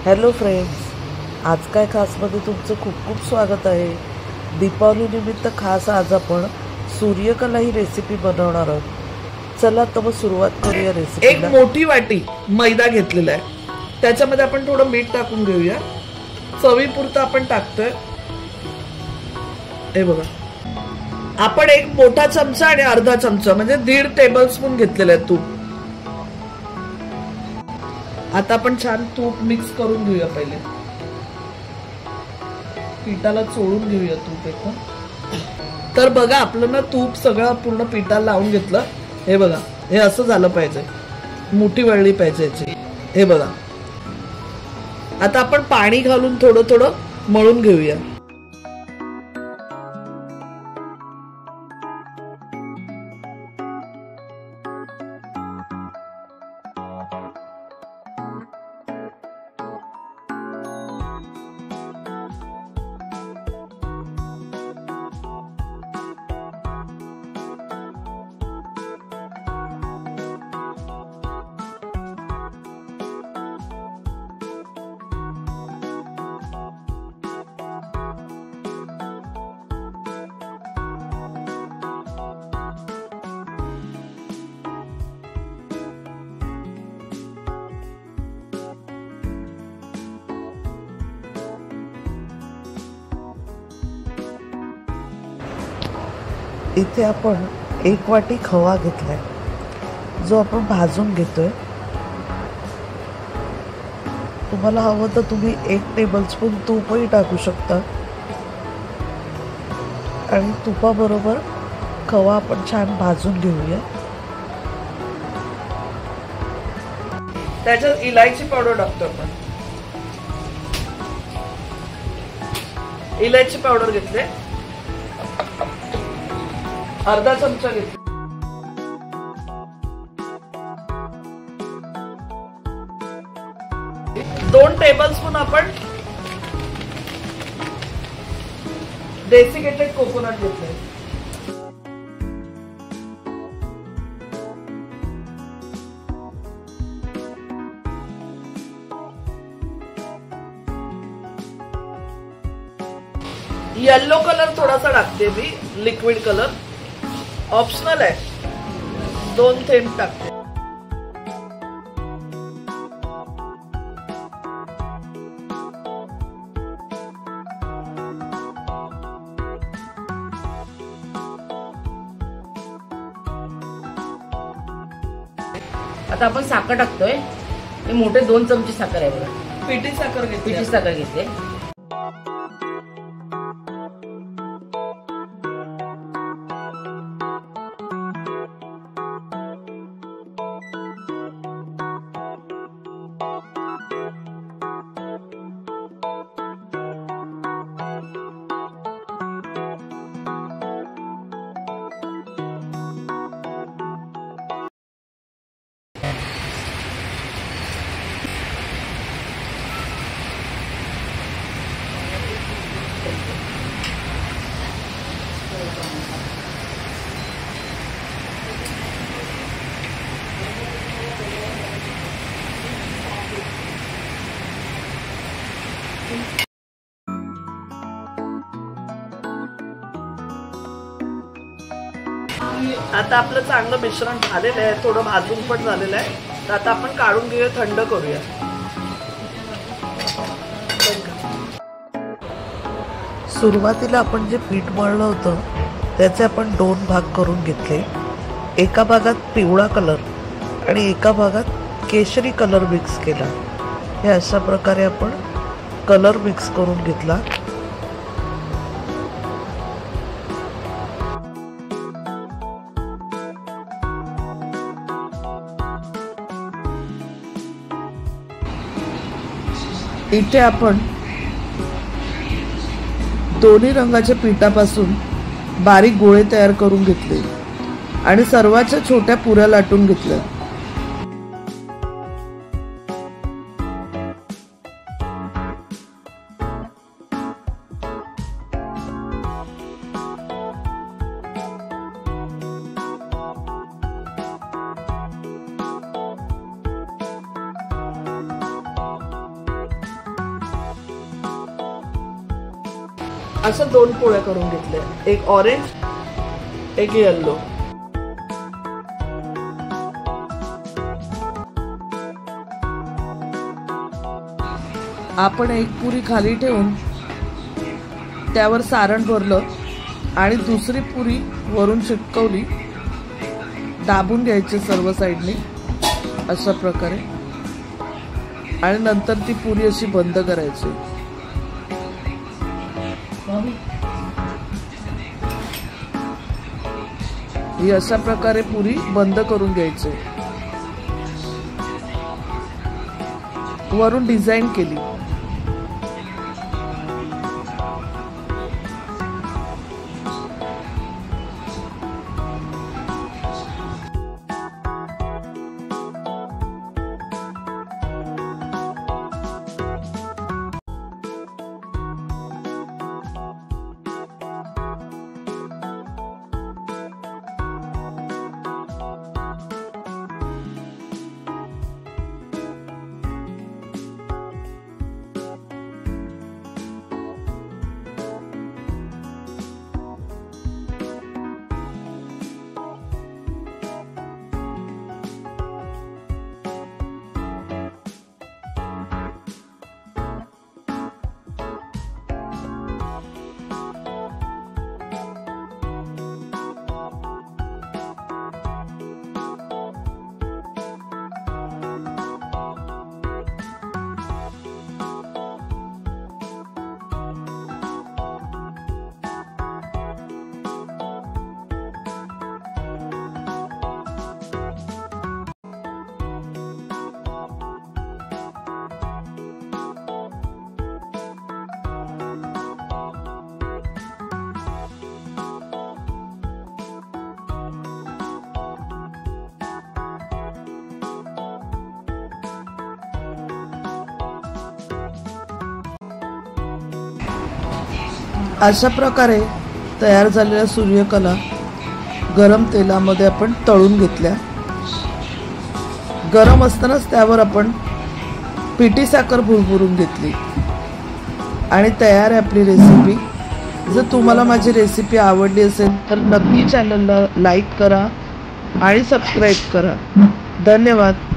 Hello friends, आज काय खासमध्ये तुमचं खूप खूप स्वागत आहे. दीपावलीनिमित्त खास आज आपण सूर्यकला ही रेसिपी बनवणार आहोत. चला तर मग सुरुवात करूया रेसिपीला. एक मोठी वाटी मैदा घेतलेला आहे, त्याच्यामध्ये आपण थोडं मीठ टाकून घेऊया. चवीपुरतं आपण टाकतोय. हे बघा, आपण एक मोठा चमचा आणि अर्धा चमचा म्हणजे 1.5 टेबलस्पून घेतलेलं आहे तूप. आता आपण छान तूप मिक्स करून घेऊया. पहिले पिठाला चोळून घेऊया तूप एकदम. तर बघा, आपलं ना तूप सगळं पूर्ण पिठाला लावून घेतलं. हे बघा, हे असं झालं पाहिजे, मोठी वळली पाहिजे याची. हे बघा, आता आपण पाणी घालून थोडं थोडं मळून घेऊया. इथे आपण 1 वाटी खवा घेतलाय, जो आपण भाजून घेतोय. तुम्हाला हवं तर तुम्ही 1 टेबलस्पून तूपही टाकू शकता. आणि तुपाबरोबर खवा आपण छान भाजून घेऊया. त्याच्यात इलायची पावडर टाकतो आपण. इलायची पावडर घेतले, अर्धा चमचा घेतला. 2 टेबलस्पून आपण डेसिकेटेड कोकोनट घेतले. येलो कलर थोडासा टाकते मी, लिक्विड कलर ऑप्शनल आहे. 2 थेंब टाकते. आता आपण साखर टाकतोय. हे मोठे 2 चमचे साखर आहे बघा. पिठी साखर घेतली. पिठी साखर घेतली. आता आपलं चांगलं मिश्रण झालेलं आहे, थोडं भाजून पण झालेलं आहे. तर आता आपण काढून घेऊया, थंड करूया. सुरुवातीला आपण जे पीठ मळलं होतं त्याचे आपण 2 भाग करून घेतले. एका भागात पिवळा कलर आणि एका भागात केशरी कलर मिक्स केला. हे अशा प्रकारे आपण कलर मिक्स करून घेतला. इथे आपण दोन्ही रंगाच्या पिठापासून बारीक गोळे तयार करून घेतले आणि सर्वाच्या छोट्या पुऱ्या लाटून घेतल्या. अशा 2 पोळ्या करून घेतल्या, एक ऑरेंज एक येल्लो. आपण एक पुरी खाली ठेवून त्यावर सारण भरलं आणि दुसरी पुरी वरून चिटकवली. दाबून घ्यायची सर्व साईडनी अशा प्रकारे आणि नंतर ती पुरी अशी बंद करायची. ही अशा प्रकारे पुरी बंद करून घ्यायची. वरून डिझाईन केली. अशा प्रकारे तयार झालेल्या सूर्यकला गरम तेलामध्ये आपण तळून घेतल्या. गरम असतानाच त्यावर आपण पिठी साखर भुरभुरून घेतली आणि तयार आहे आपली रेसिपी. जर तुम्हाला माझी रेसिपी आवडली असेल तर नक्की चॅनलला लाईक करा आणि सबस्क्राईब करा. धन्यवाद.